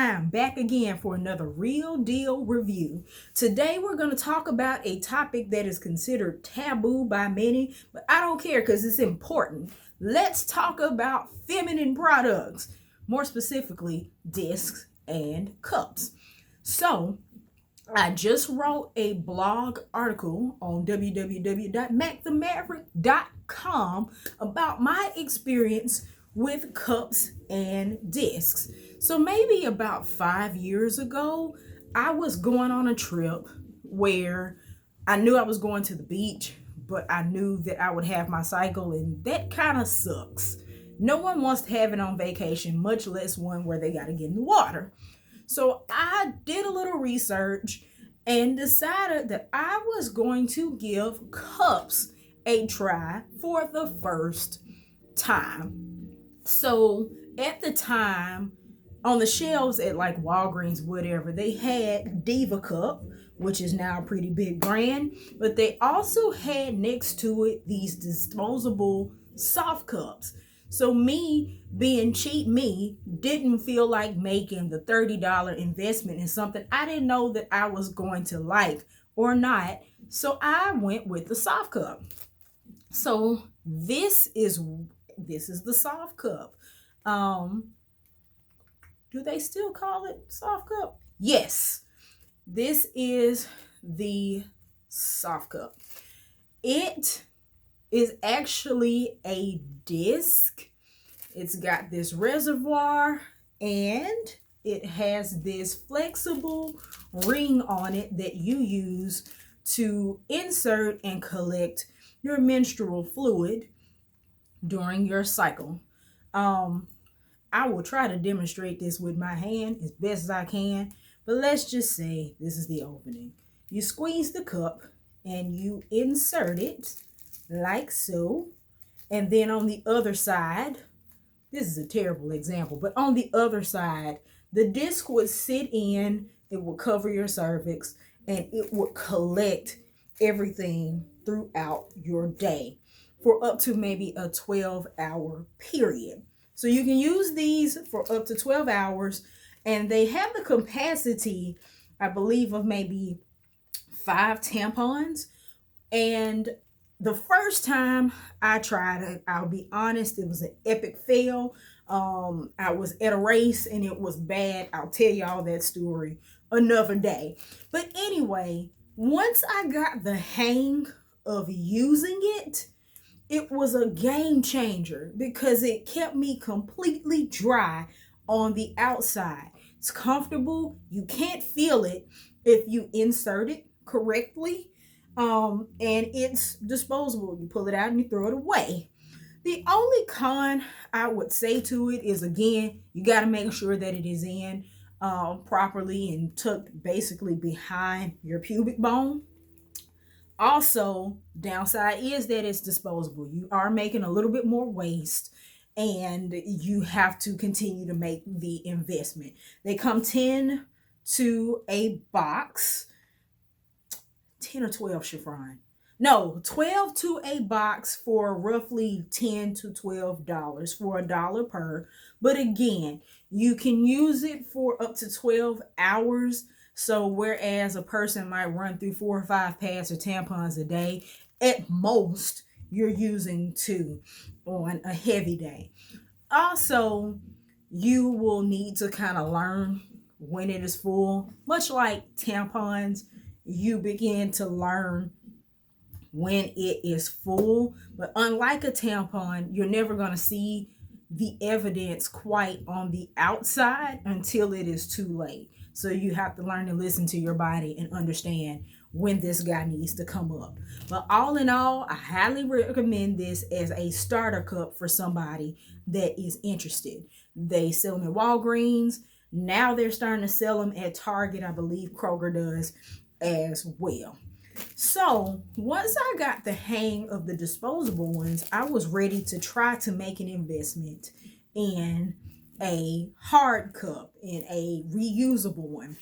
I am back again for another real deal review. Today we're going to talk about a topic that is considered taboo by many, but I don't care because it's important. Let's talk about feminine products, more specifically discs and cups. So, I just wrote a blog article on www.mackthemaverick.com about my experience with cups and discs. So maybe about 5 years ago, I was going on a trip where I knew I was going to the beach, but I knew that I would have my cycle, and that kind of sucks. No one wants to have it on vacation, much less one where they got to get in the water. So I did a little research and decided that I was going to give cups a try for the first time. So at the time, on the shelves at like Walgreens, whatever, they had DivaCup, which is now a pretty big brand, but they also had next to it these disposable soft cups. So me, being cheap me, didn't feel like making the $30 investment in something I didn't know that I was going to like or not. So I went with the soft cup. So this is the soft cup. Do they still call it soft cup? Yes. This is the soft cup. It is actually a disc. It's got this reservoir and it has this flexible ring on it that you use to insert and collect your menstrual fluid during your cycle. I will try to demonstrate this with my hand as best as I can, but let's just say this is the opening. You squeeze the cup and you insert it like so. And then on the other side, this is a terrible example, but on the other side, the disc would sit in, it would cover your cervix, and it would collect everything throughout your day for up to maybe a 12-hour period. So you can use these for up to 12 hours, and they have the capacity, I believe, of maybe 5 tampons. And the first time I tried it, I'll be honest, it was an epic fail. I was at a race and it was bad. I'll tell y'all that story another day. But anyway, once I got the hang of using it, it was a game changer because it kept me completely dry on the outside. It's comfortable. You can't feel it if you insert it correctly. And it's disposable. You pull it out and you throw it away. The only con I would say to it is, again, you got to make sure that it is in properly and tucked basically behind your pubic bone. Also, downside is that it's disposable. You are making a little bit more waste and you have to continue to make the investment. They come 10 to a box. 10 or 12, Chiffron. No, 12 to a box for roughly $10 to $12 for $1 per. But again, you can use it for up to 12 hours. So whereas a person might run through 4 or 5 pads of tampons a day, at most you're using 2 on a heavy day. Also, you will need to kind of learn when it is full. Much like tampons, you begin to learn when it is full. But unlike a tampon, you're never going to see the evidence quite on the outside until it is too late. So you have to learn to listen to your body and understand when this guy needs to come up. But all in all, I highly recommend this as a starter cup for somebody that is interested. They sell them at Walgreens. Now they're starting to sell them at Target. I believe Kroger does as well. So once I got the hang of the disposable ones, I was ready to try to make an investment in a hard cup, in a reusable one.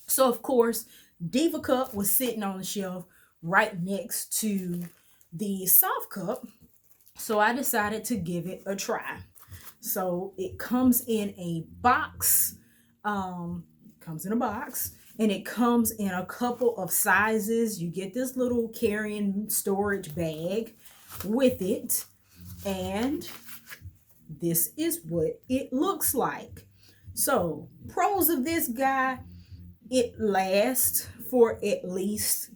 So of course, DivaCup was sitting on the shelf right next to the soft cup. So I decided to give it a try. So it comes in a box. Comes in a box, and it comes in a couple of sizes. You get this little carrying storage bag with it, and this is what it looks like. So, pros of this guy: it lasts for at least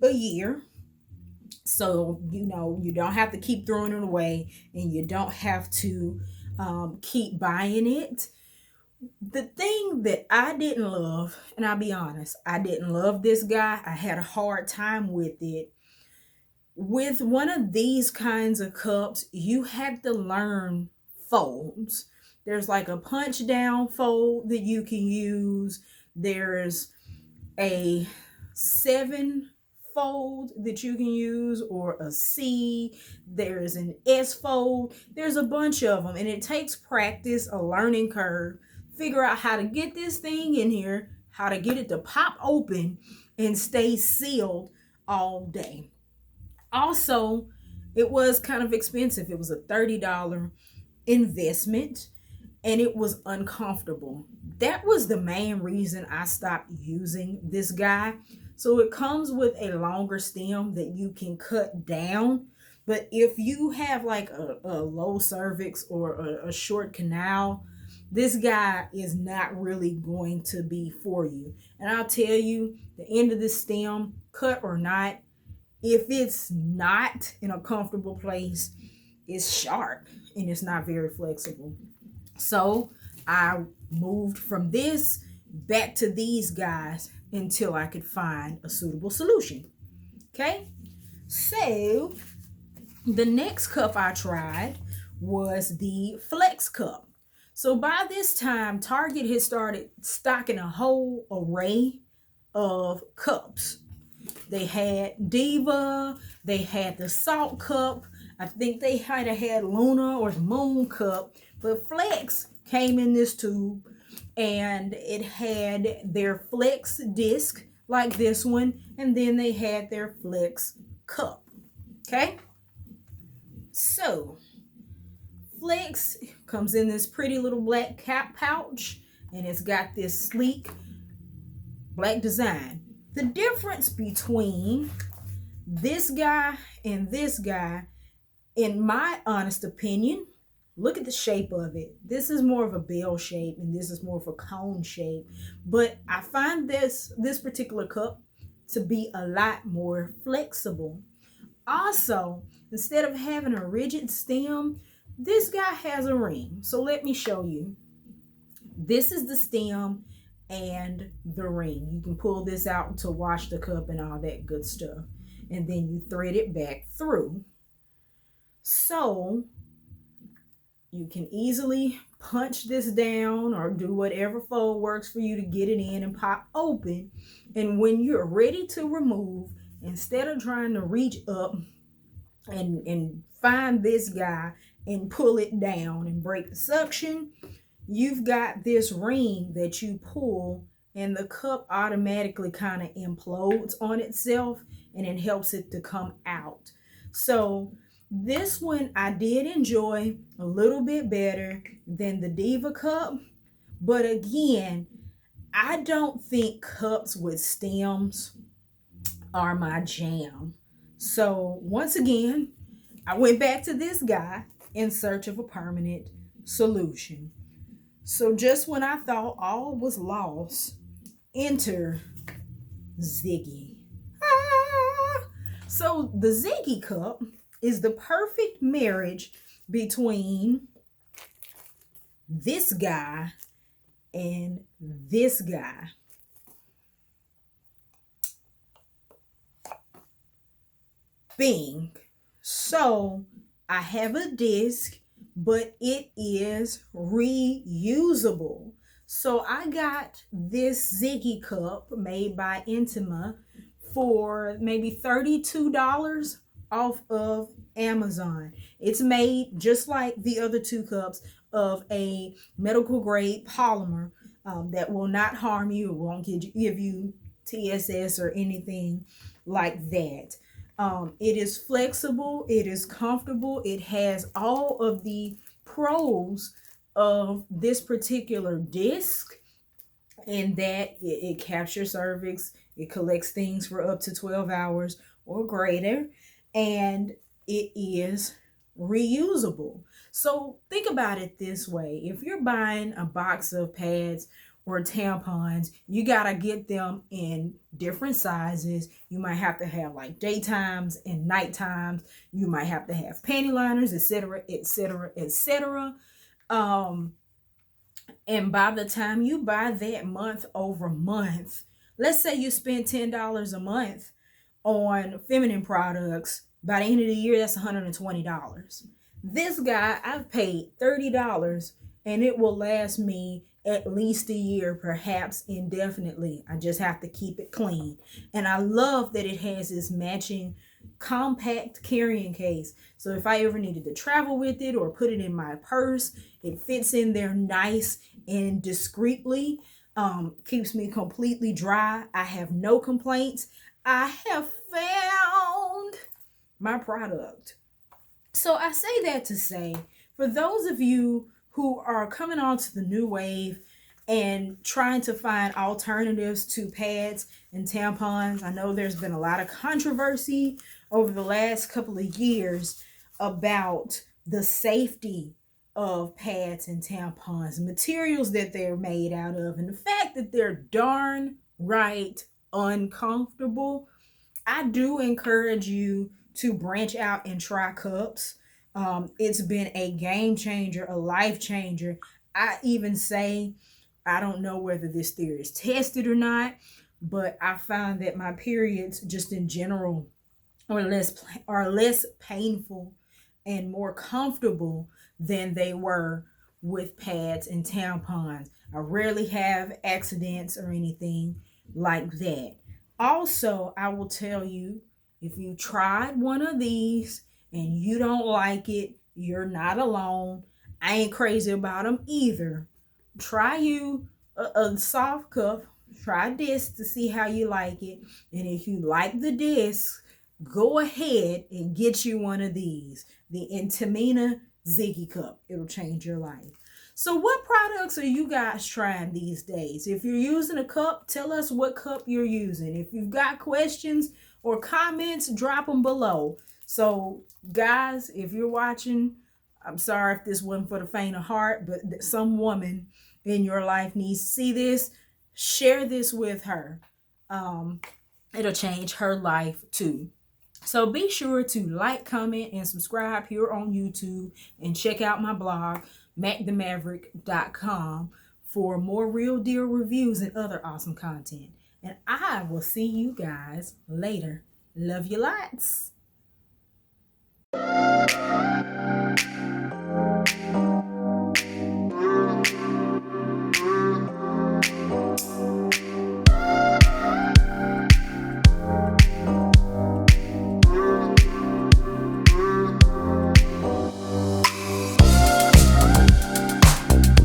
a year. So, you don't have to keep throwing it away, and you don't have to keep buying it. The thing that I didn't love, and I'll be honest, I didn't love this guy. I had a hard time with it. With one of these kinds of cups, you had to learn folds. There's like a punch down fold that you can use. There's a 7 fold that you can use, or a C. There's an S fold. There's a bunch of them, and it takes practice, a learning curve. Figure out how to get this thing in here, how to get it to pop open and stay sealed all day. Also, it was kind of expensive. It was a $30 investment, and it was uncomfortable. That was the main reason I stopped using this guy. So it comes with a longer stem that you can cut down. But if you have like a low cervix or a short canal, this guy is not really going to be for you. And I'll tell you, the end of the stem, cut or not, if it's not in a comfortable place, it's sharp and it's not very flexible. So I moved from this back to these guys until I could find a suitable solution. Okay, so the next cup I tried was the Flex Cup. So by this time, Target had started stocking a whole array of cups. They had Diva, they had the Salt Cup, I think they had Luna or the Moon Cup, but Flex came in this tube, and it had their Flex disc like this one, and then they had their Flex Cup. Okay, so Flex comes in this pretty little black cap pouch, and it's got this sleek black design. The difference between this guy and this guy, in my honest opinion, look at the shape of it. This is more of a bell shape, and this is more of a cone shape. But I find this particular cup to be a lot more flexible. Also, instead of having a rigid stem, this guy has a ring. So let me show you. This is the stem and the ring. You can pull this out to wash the cup and all that good stuff. And then you thread it back through. So you can easily punch this down or do whatever fold works for you to get it in and pop open. And when you're ready to remove, instead of trying to reach up and find this guy and pull it down and break the suction, you've got this ring that you pull, and the cup automatically kind of implodes on itself, and it helps it to come out. So this one I did enjoy a little bit better than the Diva Cup, but again, I don't think cups with stems are my jam. So once again, I went back to this guy in search of a permanent solution. So just when I thought all was lost, enter Ziggy. So the Ziggy Cup is the perfect marriage between this guy and this guy. Bing. So I have a disc, but it is reusable. So I got this Ziggy Cup made by Intimina for maybe $32 off of Amazon. It's made just like the other 2 cups of a medical grade polymer that will not harm you. It won't give you TSS or anything like that. It is flexible, it is comfortable, it has all of the pros of this particular disc. and that it captures cervix, it collects things for up to 12 hours or greater, and it is reusable. So think about it this way: if you're buying a box of pads or tampons, you gotta get them in different sizes. You might have to have like daytimes and night times. You might have to have panty liners, etc., etc., etc. And by the time you buy that month over month, let's say you spend $10 a month on feminine products, by the end of the year, that's $120. This guy, I've paid $30 and it will last me at least a year, perhaps indefinitely. I just have to keep it clean. And I love that it has this matching compact carrying case. So if I ever needed to travel with it or put it in my purse, it fits in there nice and discreetly. Keeps me completely dry. I have no complaints. I have found my product. So I say that to say, for those of you who are coming on to the new wave and trying to find alternatives to pads and tampons, I know there's been a lot of controversy over the last couple of years about the safety of pads and tampons, materials that they're made out of, and the fact that they're darn right uncomfortable. I do encourage you to branch out and try cups. It's been a game changer, a life changer. I even say, I don't know whether this theory is tested or not, but I find that my periods just in general are less painful and more comfortable than they were with pads and tampons. I rarely have accidents or anything like that. Also, I will tell you, if you tried one of these and you don't like it, you're not alone. I ain't crazy about them either. Try you a soft cup. Try this to see how you like it. And if you like the disc, go ahead and get you one of these. The Intimina Ziggy Cup. It'll change your life. So what products are you guys trying these days? If you're using a cup, tell us what cup you're using. If you've got questions or comments, drop them below. So guys, if you're watching, I'm sorry if this wasn't for the faint of heart, but some woman in your life needs to see this. Share this with her. It'll change her life too. So be sure to like, comment, and subscribe here on YouTube, and check out my blog, mackthemaverick.com, for more real deal reviews and other awesome content. And I will see you guys later. Love you lots.